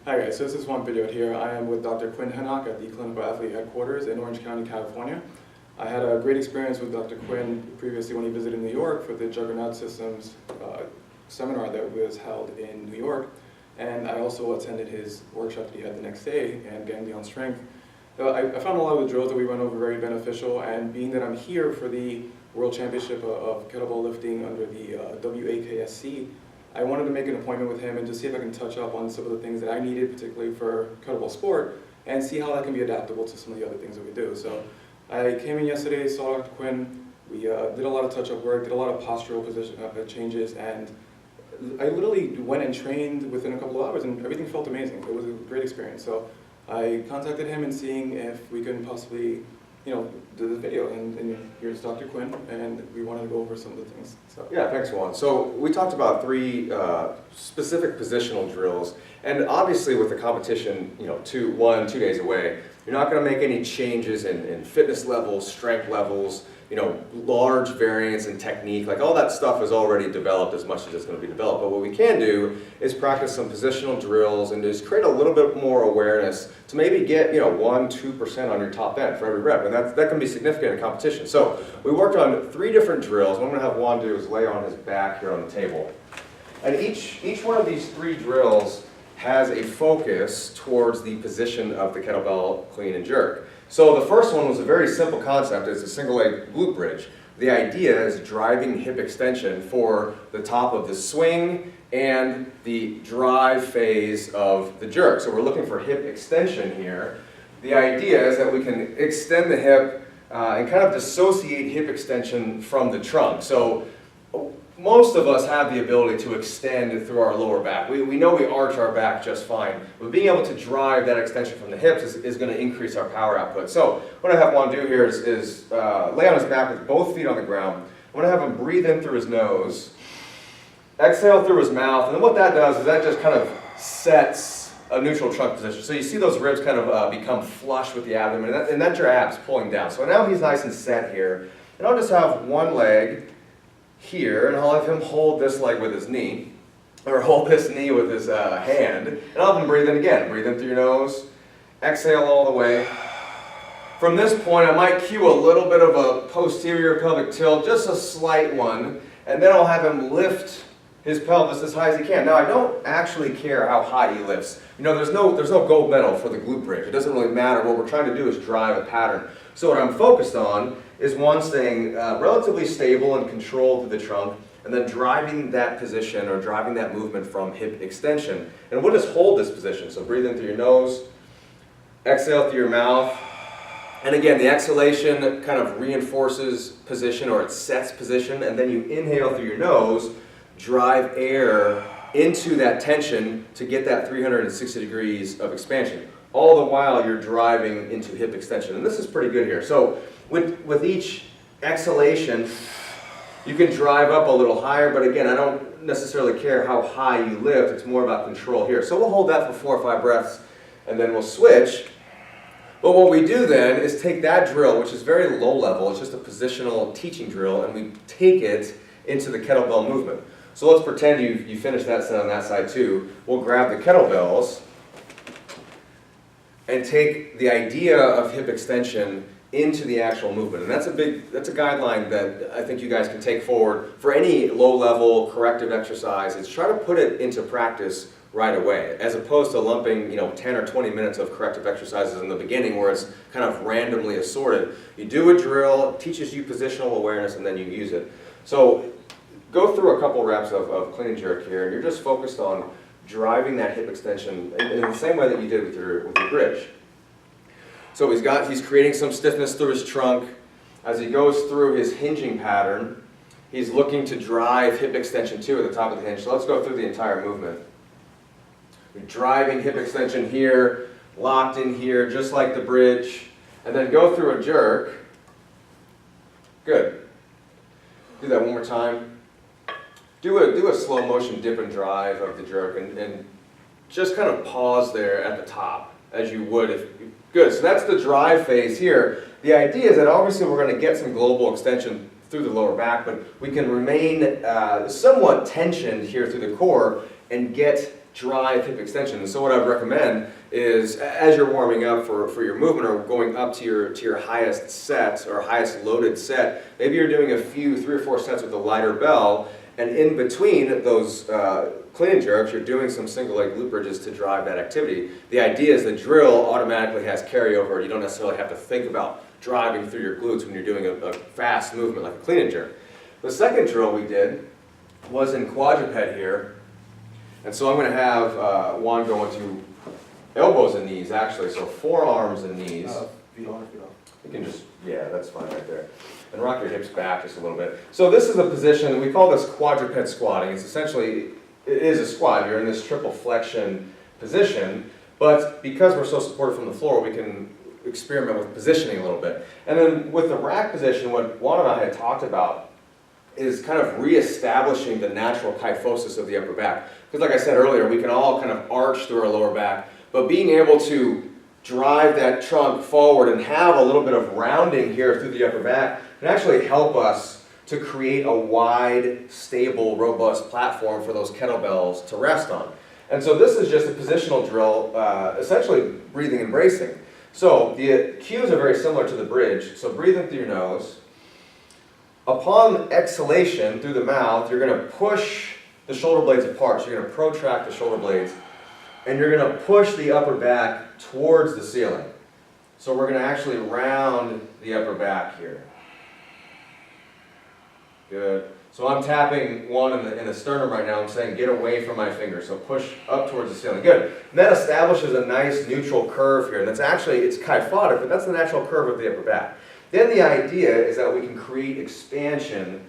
Hi guys, so this is one video here. I am with Dr. Quinn Henoch at the Clinical Athlete Headquarters in Orange County, California. I had a great experience with Dr. Quinn previously when he visited New York for the Juggernaut Systems seminar that was held in New York. And I also attended his workshop that he had the next day and Getting Beyond Strength. I found a lot of the drills that we went over very beneficial, and being that I'm here for the World Championship of Kettlebell Lifting under the WAKSC, I wanted to make an appointment with him and just see if I can touch up on some of the things that I needed, particularly for kettlebell sport, and see how that can be adaptable to some of the other things that we do. So I came in yesterday, saw Dr. Quinn, we did a lot of touch-up work, did a lot of postural position changes, and I literally went and trained within a couple of hours and everything felt amazing. It was a great experience. So I contacted him and seeing if we could possibly, do the video, and here's Dr. Quinn, and we wanted to go over some of the things. So. Yeah, thanks, Juan. So we talked about three specific positional drills, and obviously with the competition, 2 days away, you're not going to make any changes in fitness levels, strength levels, large variance in technique. Like all that stuff is already developed as much as it's going to be developed. But what we can do is practice some positional drills and just create a little bit more awareness to maybe get 1-2% on your top end for every rep, and that can be significant in competition. So we worked on 3 different drills. What I'm going to have Juan do is lay on his back here on the table, and each one of these 3 drills has a focus towards the position of the kettlebell clean and jerk. So the first one was a very simple concept. It's a single leg glute bridge. The idea is driving hip extension for the top of the swing and the drive phase of the jerk. So we're looking for hip extension here. The idea is that we can extend the hip and kind of dissociate hip extension from the trunk. So most of us have the ability to extend through our lower back. We know we arch our back just fine, but being able to drive that extension from the hips is going to increase our power output. So what I have Juan do here is lay on his back with both feet on the ground. I want to have him breathe in through his nose, exhale through his mouth, and then what that does is that just kind of sets a neutral trunk position. So you see those ribs kind of become flush with the abdomen, and that's your abs pulling down. So now he's nice and set here, and I'll just have one leg here, and I'll have him hold this leg with his knee, or hold this knee with his hand, and I'll have him breathe in again. Breathe in through your nose, exhale all the way. From this point, I might cue a little bit of a posterior pelvic tilt, just a slight one, and then I'll have him lift his pelvis as high as he can. Now, I don't actually care how high he lifts. There's no gold medal for the glute bridge. It doesn't really matter. What we're trying to do is drive a pattern. So what I'm focused on is one staying relatively stable and controlled to the trunk, and then driving that position or driving that movement from hip extension. And we'll just hold this position. So breathe in through your nose, exhale through your mouth. And again, the exhalation kind of reinforces position, or it sets position, and then you inhale through your nose, drive air into that tension to get that 360 degrees of expansion. All the while you're driving into hip extension. And this is pretty good here. So with each exhalation, you can drive up a little higher, but again, I don't necessarily care how high you lift. It's more about control here. So we'll hold that for 4 or 5 breaths, and then we'll switch. But what we do then is take that drill, which is very low level, it's just a positional teaching drill, and we take it into the kettlebell movement. So let's pretend you finished that set on that side too. We'll grab the kettlebells and take the idea of hip extension into the actual movement. And that's a guideline that I think you guys can take forward for any low-level corrective exercise. Is try to put it into practice right away, as opposed to lumping 10 or 20 minutes of corrective exercises in the beginning where it's kind of randomly assorted. You do a drill, it teaches you positional awareness, and then you use it. So go through a couple reps of clean and jerk here, and you're just focused on driving that hip extension in the same way that you did with your bridge. So he's creating some stiffness through his trunk. As he goes through his hinging pattern, he's looking to drive hip extension too at the top of the hinge. So let's go through the entire movement. We're driving hip extension here, locked in here, just like the bridge, and then go through a jerk. Good. Do that one more time. Do a slow motion dip and drive of the jerk, and just kind of pause there at the top as you would if. Good, so that's the drive phase here. The idea is that obviously we're going to get some global extension through the lower back, but we can remain somewhat tensioned here through the core and get drive hip extension. And so what I would recommend is, as you're warming up for your movement or going up to your highest set or highest loaded set, maybe you're doing a few, 3 or 4 sets with a lighter bell, and in between those clean and jerks, you're doing some single leg glute bridges to drive that activity. The idea is the drill automatically has carryover. You don't necessarily have to think about driving through your glutes when you're doing a fast movement like a clean and jerk. The second drill we did was in quadruped here. And so I'm going to have Juan go into elbows and knees, actually, so forearms and knees. Feet on or feet off? You can just, yeah, that's fine right there. And rock your hips back just a little bit. So this is a position, we call this quadruped squatting. It's essentially, it is a squat. You're in this triple flexion position, but because we're so supported from the floor, we can experiment with positioning a little bit. And then with the rack position, what Juan and I had talked about is kind of reestablishing the natural kyphosis of the upper back. Because like I said earlier, we can all kind of arch through our lower back, but being able to drive that trunk forward and have a little bit of rounding here through the upper back can actually help us to create a wide, stable, robust platform for those kettlebells to rest on. And so this is just a positional drill, essentially breathing and bracing. So the cues are very similar to the bridge. So breathing through your nose. Upon exhalation through the mouth, you're going to push the shoulder blades apart. So you're going to protract the shoulder blades. And you're going to push the upper back towards the ceiling. So we're going to actually round the upper back here. Good. So I'm tapping one in the sternum right now. I'm saying get away from my fingers. So push up towards the ceiling. Good. And that establishes a nice neutral curve here. And that's actually, it's kyphotic, but that's the natural curve of the upper back. Then the idea is that we can create expansion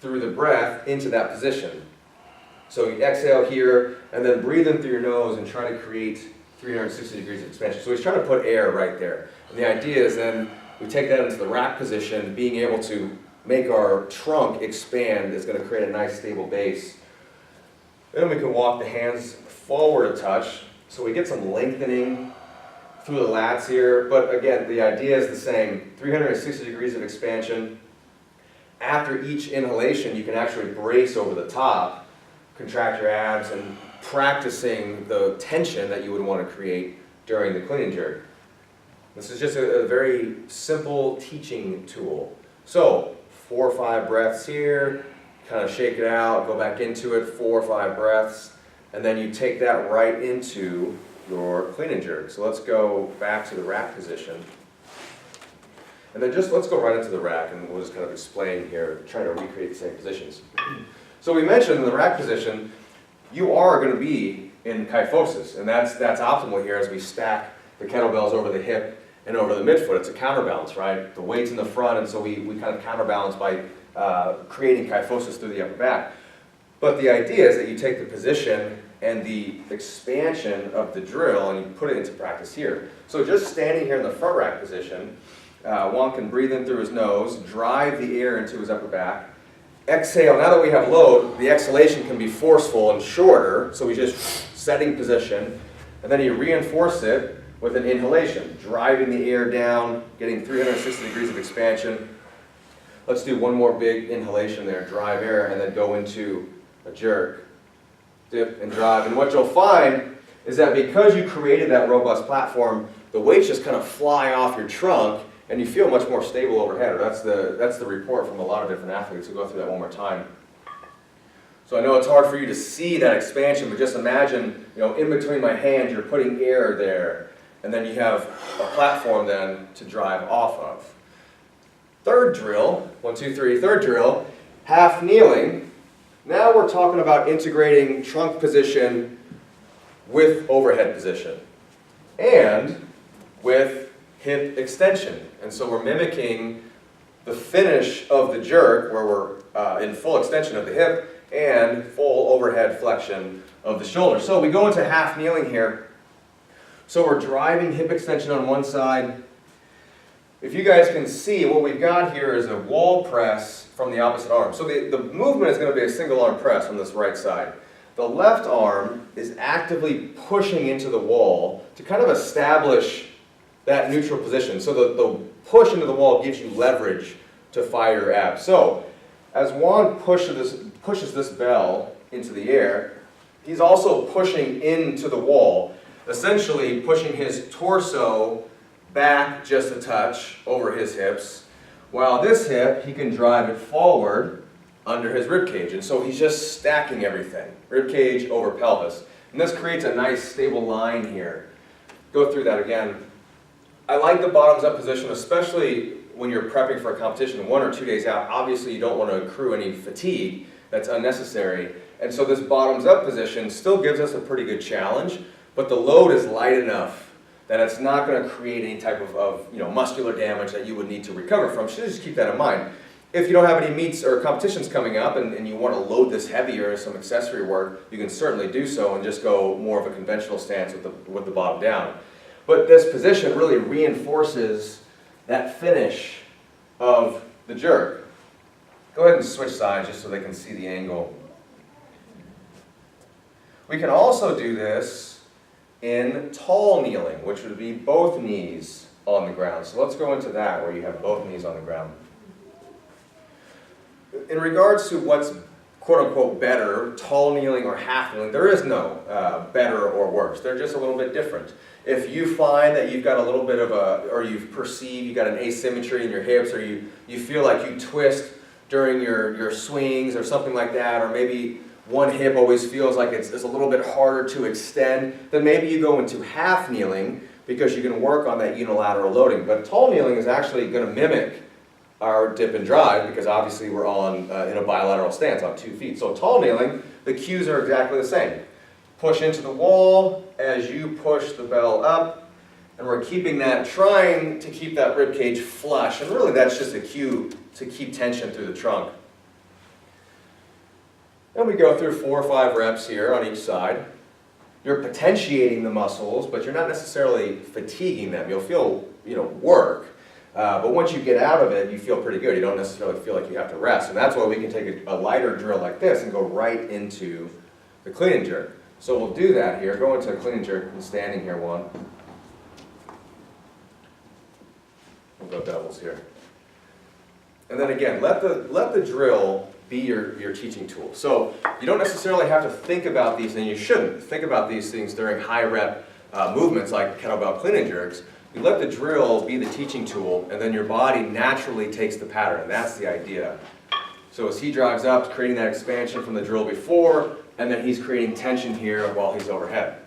through the breath into that position. So you exhale here, and then breathe in through your nose and try to create 360 degrees of expansion. So he's trying to put air right there. And the idea is then we take that into the rack position, being able to make our trunk expand is going to create a nice stable base. Then we can walk the hands forward a touch, so we get some lengthening through the lats here, but again, the idea is the same, 360 degrees of expansion. After each inhalation, you can actually brace over the top, contract your abs, and practicing the tension that you would want to create during the clean and jerk. This is just a very simple teaching tool. So, 4 or 5 breaths here, kind of shake it out, go back into it, 4 or 5 breaths, and then you take that right into your clean and jerk. So let's go back to the rack position. And then just let's go right into the rack and we'll just kind of explain here, trying to recreate the same positions. So we mentioned in the rack position, you are going to be in kyphosis, and that's optimal here as we stack the kettlebells over the hip and over the midfoot. It's a counterbalance, right? The weight's in the front, and so we kind of counterbalance by creating kyphosis through the upper back. But the idea is that you take the position and the expansion of the drill and you put it into practice here. So just standing here in the front rack position, one can breathe in through his nose, drive the air into his upper back, exhale. Now that we have load, the exhalation can be forceful and shorter, so we just setting position, and then you reinforce it with an inhalation, driving the air down, getting 360 degrees of expansion. Let's do one more big inhalation there, drive air, and then go into a jerk. Dip and drive, and what you'll find is that because you created that robust platform, the weights just kind of fly off your trunk, and you feel much more stable overhead. That's the report from a lot of different athletes. We'll go through that one more time. So I know it's hard for you to see that expansion, but just imagine, in between my hands, you're putting air there, and then you have a platform then to drive off of. Third drill, 1, 2, 3, third drill, half kneeling. Now we're talking about integrating trunk position with overhead position and with hip extension. And so we're mimicking the finish of the jerk where we're in full extension of the hip and full overhead flexion of the shoulder. So we go into half kneeling here. So we're driving hip extension on one side. If you guys can see, what we've got here is a wall press from the opposite arm. So the movement is going to be a single arm press on this right side. The left arm is actively pushing into the wall to kind of establish that neutral position. So the push into the wall gives you leverage to fire your abs. So as Juan pushes this bell into the air, he's also pushing into the wall, essentially pushing his torso back just a touch over his hips, while this hip, he can drive it forward under his rib cage. And so he's just stacking everything, rib cage over pelvis. And this creates a nice stable line here. Go through that again. I like the bottoms up position, especially when you're prepping for a competition 1 or 2 days out. Obviously you don't want to accrue any fatigue that's unnecessary. And so this bottoms up position still gives us a pretty good challenge, but the load is light enough that it's not going to create any type of muscular damage that you would need to recover from. So just keep that in mind. If you don't have any meets or competitions coming up and you want to load this heavier as some accessory work, you can certainly do so and just go more of a conventional stance with the bottom down. But this position really reinforces that finish of the jerk. Go ahead and switch sides just so they can see the angle. We can also do this in tall kneeling, which would be both knees on the ground. So let's go into that where you have both knees on the ground. In regards to what's quote-unquote better, tall kneeling or half kneeling, there is no better or worse. They're just a little bit different. If you find that you've got a little bit of or you perceive you've got an asymmetry in your hips, or you feel like you twist during your swings or something like that, or maybe one hip always feels like it's a little bit harder to extend, then maybe you go into half kneeling because you can work on that unilateral loading. But tall kneeling is actually going to mimic our dip and drive because obviously we're on in a bilateral stance on 2 feet. So tall kneeling, the cues are exactly the same. Push into the wall as you push the bell up, and we're keeping that, trying to keep that rib cage flush, and really that's just a cue to keep tension through the trunk. And we go through 4 or 5 reps here on each side. You're potentiating the muscles, but you're not necessarily fatiguing them. You'll feel, work. But once you get out of it, you feel pretty good. You don't necessarily feel like you have to rest. And that's why we can take a lighter drill like this and go right into the clean and jerk. So we'll do that here. Go into a clean and jerk and standing here one. We'll go doubles here. And then again, let the drill be your teaching tool. So you don't necessarily have to think about these, and you shouldn't think about these things during high rep movements like kettlebell clean and jerks. You let the drill be the teaching tool, and then your body naturally takes the pattern, and that's the idea. So as he drives up, creating that expansion from the drill before, and then he's creating tension here while he's overhead.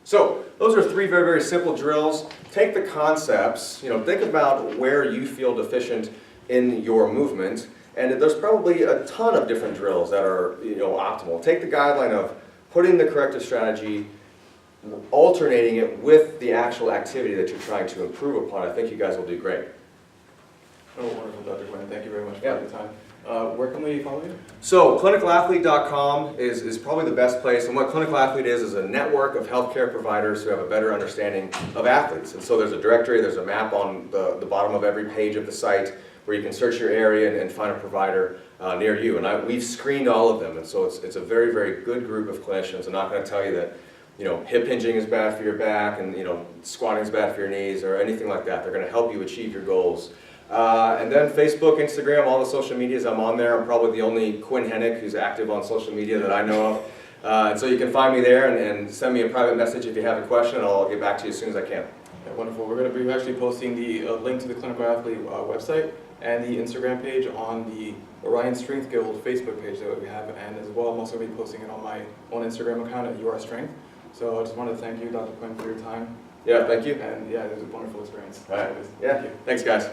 So those are 3 very, very simple drills. Take the concepts, think about where you feel deficient in your movement, and there's probably a ton of different drills that are optimal. Take the guideline of putting the corrective strategy, alternating it with the actual activity that you're trying to improve upon. I think you guys will do great. Oh, wonderful, Dr. Quinn. Thank you very much for your time. Where can we follow you? So clinicalathlete.com is probably the best place. And what Clinical Athlete is a network of healthcare providers who have a better understanding of athletes. And so there's a directory, there's a map on the bottom of every page of the site where you can search your area and find a provider near you. And we've screened all of them. And so it's a very, very good group of clinicians. I'm not going to tell you that hip hinging is bad for your back and squatting is bad for your knees or anything like that. They're going to help you achieve your goals. And then Facebook, Instagram, all the social medias, I'm on there. I'm probably the only Quinn Henoch who's active on social media that I know of. And so you can find me there and send me a private message if you have a question, and I'll get back to you as soon as I can. Yeah, wonderful. We're going to be actually posting the link to the Clinical Athlete website and the Instagram page on the Orion Strength Guild Facebook page that we have, and as well I'm also going to be posting it on my own Instagram account at UR Strength. So I just wanted to thank you, Dr. Quinn, for your time. Yeah, thank you. And yeah, it was a wonderful experience. All right. Yeah, thanks guys.